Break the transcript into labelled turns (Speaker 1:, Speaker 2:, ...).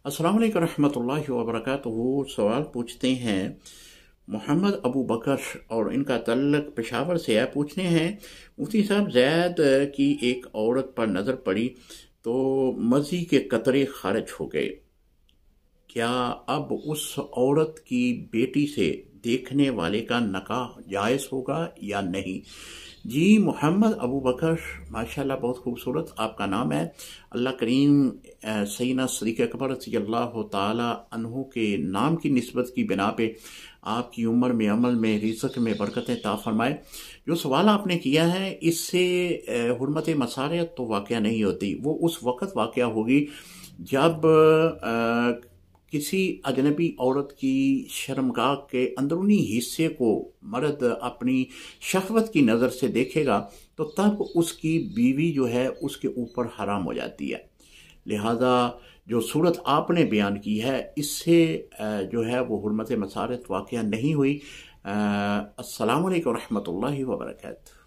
Speaker 1: अस्सलाम वालेकुम रहमतुल्लाहि व बरकातुहू। सवाल पूछते हैं मोहम्मद अबू बकर और इनका तल्लुक पेशावर से है। पूछते हैं मुफ्ती साहब, ज़ैद की एक औरत पर नज़र पड़ी तो मज़ी के कतरे खारिज हो गए। क्या अब उस औरत की बेटी से देखने वाले का निकाह जायज़ होगा या नहीं? जी, मोहम्मद अबू बकर, माशाल्लाह बहुत खूबसूरत आपका नाम है। अल्लाह करीम सैयदना सिद्दीक़ अकबर रज़ियल्लाहु ताला अन्हु के नाम की निस्बत की बिना पे आपकी उम्र में, अमल में, रिज़्क़ में बरकतें अता फरमाए। जो सवाल आपने किया है इससे हुर्मत मसारियत तो वाक़या नहीं होती, वो उस वक़्त वाक़या होगी जब किसी अजनबी औरत की शर्मगाह के अंदरूनी हिस्से को मर्द अपनी शहवत की नज़र से देखेगा तो तब उसकी बीवी जो है उसके ऊपर हराम हो जाती है। लिहाजा जो सूरत आपने बयान की है इससे जो है वो हुर्मत मसारत वाक़या नहीं हुई। अस्सलामु अलैकुम रहमतुल्लाहि व बरकातहू।